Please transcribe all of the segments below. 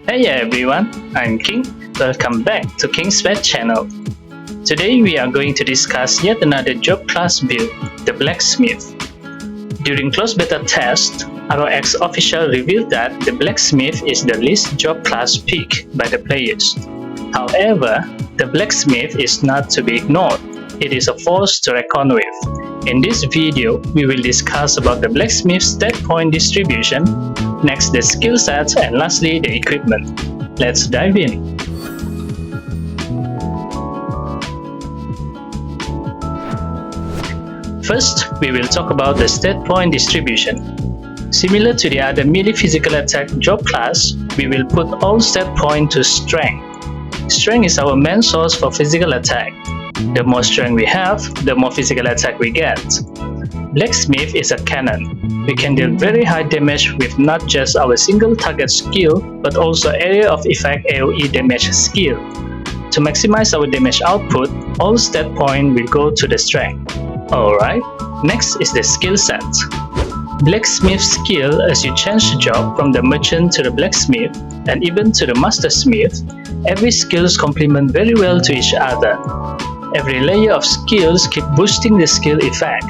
Hey everyone, I'm King. Welcome back to King's Pet channel. Today we are going to discuss yet another job class build, the Blacksmith. During closed beta test, ROX official revealed that the Blacksmith is the least job class picked by the players. However, the Blacksmith is not to be ignored. It is a force to reckon with. In this video, we will discuss about the Blacksmith stat point distribution, next the skill sets, and lastly the equipment. Let's dive in. First, we will talk about the stat point distribution. Similar to the other melee physical attack job class, we will put all stat points to strength. Strength is our main source for physical attack. The more strength we have, the more physical attack we get. Blacksmith is a cannon. We can deal very high damage with not just our single target skill, but also area of effect AoE damage skill. To maximize our damage output, all stat points will go to the strength. Alright, next is the skill set. Blacksmith skill, as you change job from the merchant to the blacksmith and even to the mastersmith, every skills complement very well to each other. Every layer of skills keep boosting the skill effect.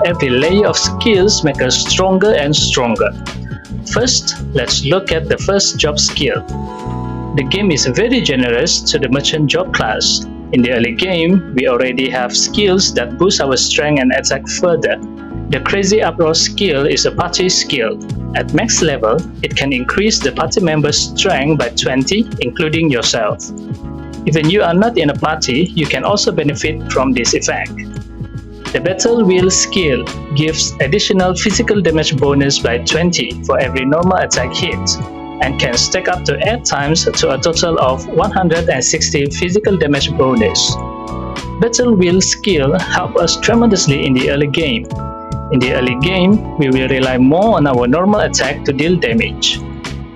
Every layer of skills make us stronger and stronger. First, let's look at the first job skill. The game is very generous to the merchant job class. In the early game, we already have skills that boost our strength and attack further. The Crazy Uproar skill is a party skill. At max level, it can increase the party member's strength by 20, including yourself. Even you are not in a party, you can also benefit from this effect. The Battle Wheel skill gives additional physical damage bonus by 20 for every normal attack hit, and can stack up to 8 times to a total of 160 physical damage bonus. Battle Wheel skill help us tremendously in the early game. In the early game, we will rely more on our normal attack to deal damage.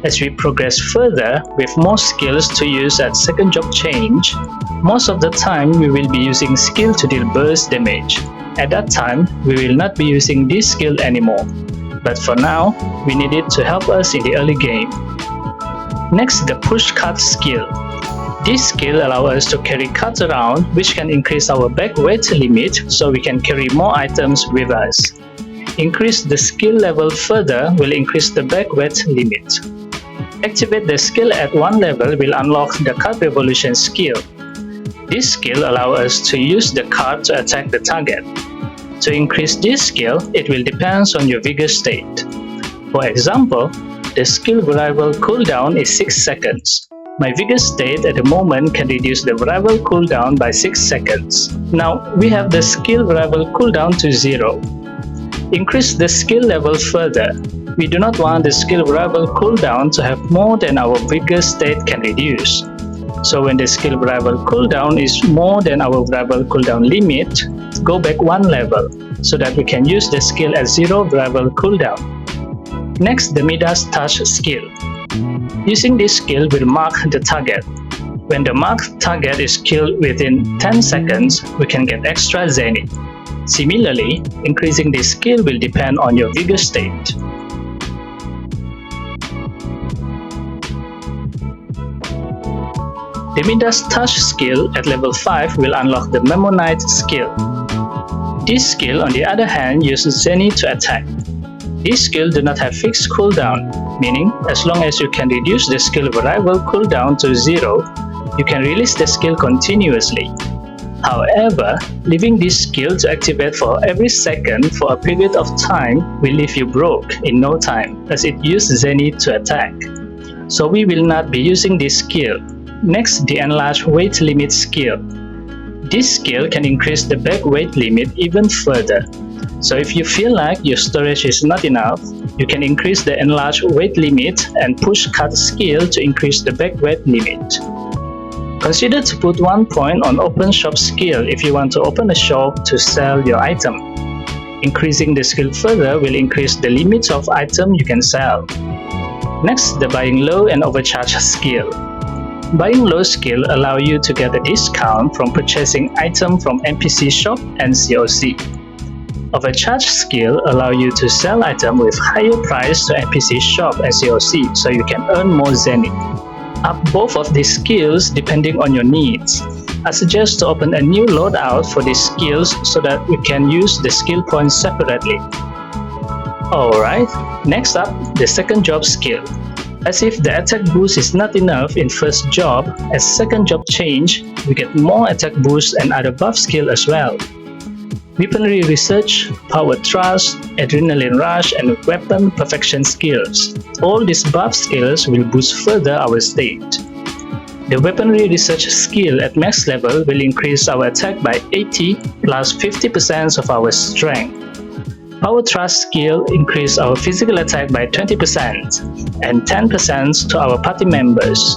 As we progress further with more skills to use at second job change, most of the time we will be using skill to deal burst damage. At that time, we will not be using this skill anymore. But for now, we need it to help us in the early game. Next, the Push Cart skill. This skill allows us to carry carts around, which can increase our back weight limit so we can carry more items with us. Increase the skill level further will increase the back weight limit. Activate the skill at one level will unlock the Cart Revolution skill. This skill allows us to use the cart to attack the target. To increase this skill, it will depend on your vigor state. For example, the skill variable cooldown is 6 seconds. My vigor state at the moment can reduce the variable cooldown by 6 seconds. Now, we have the skill variable cooldown to 0. Increase the skill level further. We do not want the skill variable cooldown to have more than our vigor state can reduce. So when the skill variable cooldown is more than our variable cooldown limit, go back one level so that we can use the skill at 0 variable cooldown. Next, the Midas Touch skill. Using this skill will mark the target. When the marked target is killed within 10 seconds, we can get extra Zenith. Similarly, increasing this skill will depend on your vigor state. The Midas Touch skill at level 5 will unlock the Memmonite skill. This skill, on the other hand, uses Zenith to attack. This skill do not have fixed cooldown, meaning as long as you can reduce the skill variable cooldown to 0, you can release the skill continuously. However, leaving this skill to activate for every second for a period of time will leave you broke in no time, as it uses Zenith to attack. So we will not be using this skill. Next, the Enlarged Weight Limit skill. This skill can increase the back weight limit even further. So if you feel like your storage is not enough, you can increase the Enlarged Weight Limit and Push Cart skill to increase the back weight limit. Consider to put 1 point on Open Shop skill if you want to open a shop to sell your item. Increasing the skill further will increase the limits of item you can sell. Next, the Buying Low and Overcharge skill. Buying Low skill allow you to get a discount from purchasing item from NPC shop and COC. Overcharge skill allow you to sell item with higher price to NPC shop and COC so you can earn more Zenith. up both of these skills depending on your needs. I suggest to open a new loadout for these skills so that we can use the skill points separately. Alright, next up, the second job skill. As if the attack boost is not enough in first job, as second job change, we get more attack boost and other buff skill as well. Weaponry research, power thrust, adrenaline rush, and weapon perfection skills. All these buff skills will boost further our state. The weaponry research skill at max level will increase our attack by 80 plus 50% of our strength. Power thrust skill increase our physical attack by 20% and 10% to our party members.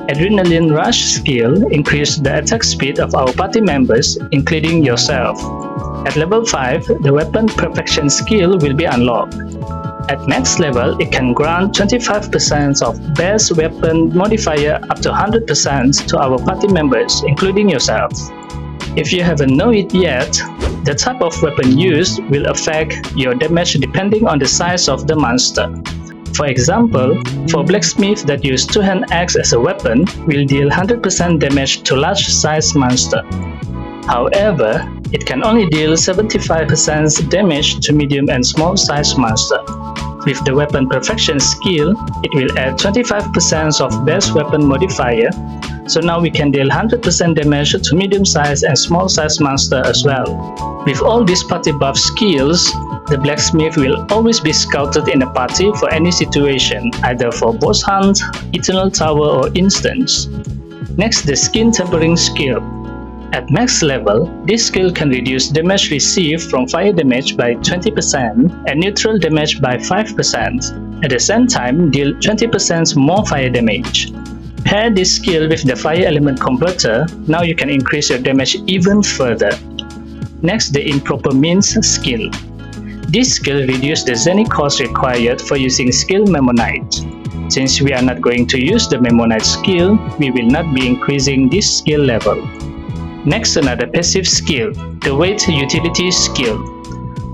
Adrenaline rush skill increase the attack speed of our party members, including yourself. At level 5, the weapon perfection skill will be unlocked. At max level, it can grant 25% of best weapon modifier up to 100% to our party members, including yourself. If you haven't known it yet, the type of weapon used will affect your damage depending on the size of the monster. For example, for blacksmith that use two-hand axe as a weapon will deal 100% damage to large size monster. However, it can only deal 75% damage to medium and small size monster. With the weapon perfection skill, it will add 25% of best weapon modifier, so now we can deal 100% damage to medium size and small size monster as well. With all these party buff skills, the blacksmith will always be scouted in a party for any situation, either for boss hunt, eternal tower or instance. Next, the skin tempering skill. At max level, this skill can reduce damage received from fire damage by 20% and neutral damage by 5%. At the same time, deal 20% more fire damage. Pair this skill with the fire element converter, now you can increase your damage even further. Next, the improper means skill. This skill reduces the zenith cost required for using skill Memmonite. Since we are not going to use the Memmonite skill, we will not be increasing this skill level. Next, another passive skill, the weight utility skill.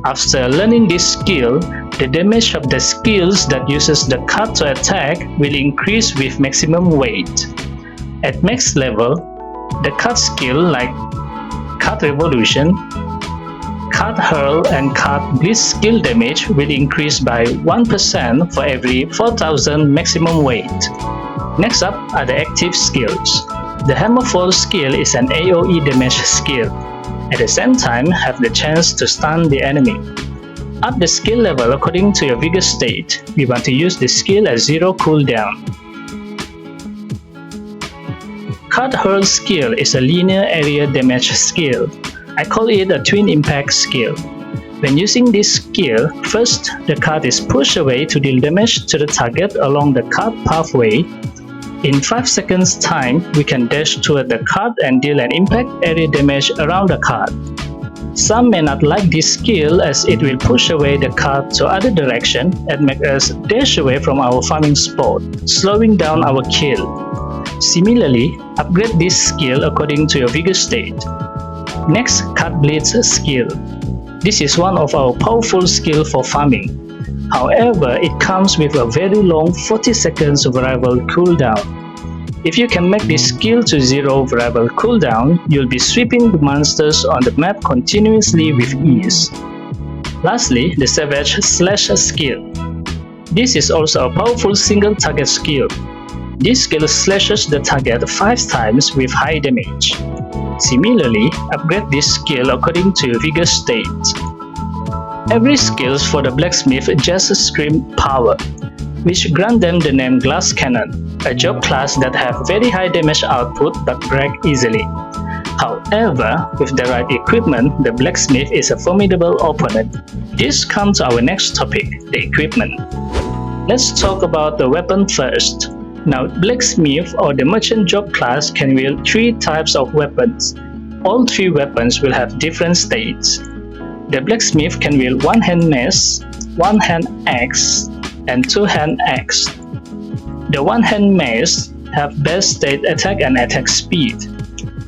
After learning this skill, the damage of the skills that uses the card to attack will increase with maximum weight. At max level, the card skill like Card Revolution, Card Hurl and Card Blitz skill damage will increase by 1% for every 4000 maximum weight. Next up are the active skills. The Hammerfall skill is an AoE damage skill. At the same time, have the chance to stun the enemy. Up the skill level according to your vigor state. We want to use the skill at 0 cooldown. Card Hurl skill is a linear area damage skill. I call it a twin impact skill. When using this skill, first the card is pushed away to deal damage to the target along the card pathway. In 5 seconds time, we can dash toward the card and deal an impact area damage around the card. Some may not like this skill as it will push away the card to other direction and make us dash away from our farming spot, slowing down our kill. Similarly, upgrade this skill according to your vigor state. Next, Card Blitz skill. This is one of our powerful skill for farming. However, it comes with a very long 40 seconds variable cooldown. If you can make this skill to 0 variable cooldown, you'll be sweeping the monsters on the map continuously with ease. Lastly, the Savage Slash skill. This is also a powerful single target skill. This skill slashes the target 5 times with high damage. Similarly, upgrade this skill according to your vigor state. Every skill for the blacksmith just scream power, which grant them the name Glass Cannon, a job class that have very high damage output but break easily. However, with the right equipment, the blacksmith is a formidable opponent. This comes to our next topic, the equipment. Let's talk about the weapon first. Now, blacksmith or the merchant job class can wield 3 types of weapons. All 3 weapons will have different states. The blacksmith can wield one-hand mace, one-hand axe, and two-hand axe. The one-hand mace have best state attack and attack speed.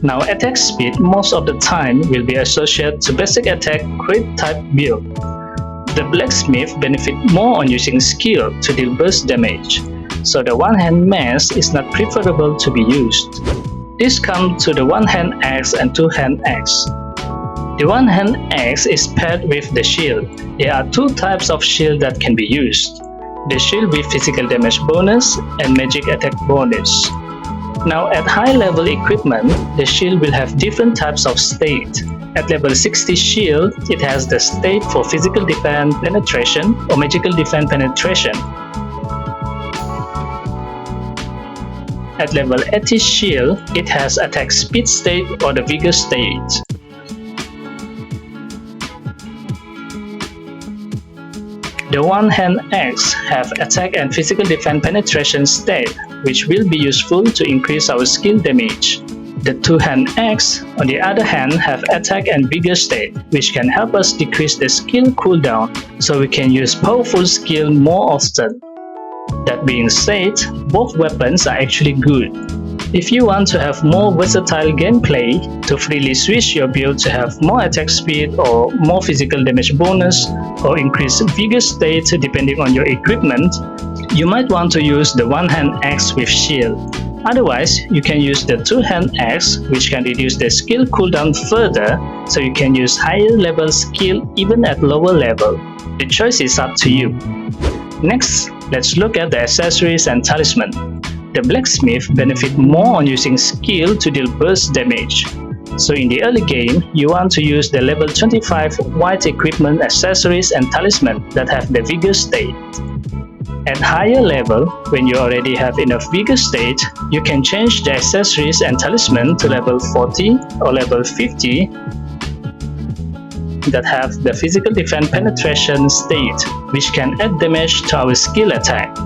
Now, attack speed most of the time will be associated to basic attack crit type build. The blacksmith benefit more on using skill to deal burst damage. so the one-hand mace is not preferable to be used. This comes to the one-hand axe and two-hand axe. The one-hand axe is paired with the shield. There are two types of shield that can be used: the shield with physical damage bonus and magic attack bonus. Now at high level equipment, the shield will have different types of state. At level 60 shield, it has the state for physical defense penetration or magical defense penetration. At level 80 shield, it has attack speed state or the vigor state. The one-hand axe have attack and physical defense penetration state, which will be useful to increase our skill damage. The two-hand axe, on the other hand, have attack and vigor state, which can help us decrease the skill cooldown, so we can use powerful skill more often. That being said, both weapons are actually good. If you want to have more versatile gameplay, to freely switch your build to have more attack speed or more physical damage bonus or increased vigor state depending on your equipment, you might want to use the one-hand axe with shield. Otherwise, you can use the two-hand axe, which can reduce the skill cooldown further, so you can use higher level skill even at lower level. The choice is up to you. Next, let's look at the accessories and talisman. The blacksmith benefit more on using skill to deal burst damage. So in the early game, you want to use the level 25 white equipment accessories and talisman that have the vigor state. At higher level, when you already have enough vigor state, you can change the accessories and talisman to level 40 or level 50 that have the physical defense penetration state, which can add damage to our skill attack.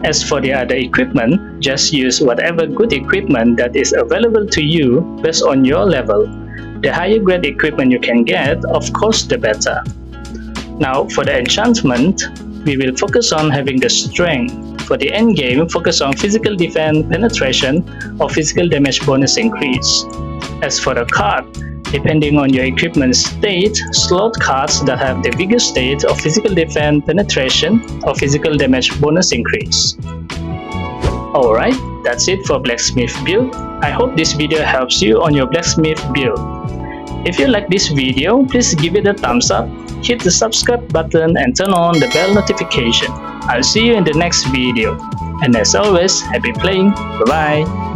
As for the other equipment, just use whatever good equipment that is available to you based on your level. The higher grade equipment you can get, of course, the better. Now for the enchantment, we will focus on having the strength. For the end game, focus on physical defense penetration or physical damage bonus increase. As for the card, depending on your equipment state, slot cards that have the vigor state of physical defense penetration or physical damage bonus increase. Alright, that's it for blacksmith build. I hope this video helps you on your blacksmith build. If you like this video, please give it a thumbs up, hit the subscribe button and turn on the bell notification. I'll see you in the next video. And as always, happy playing. Bye bye.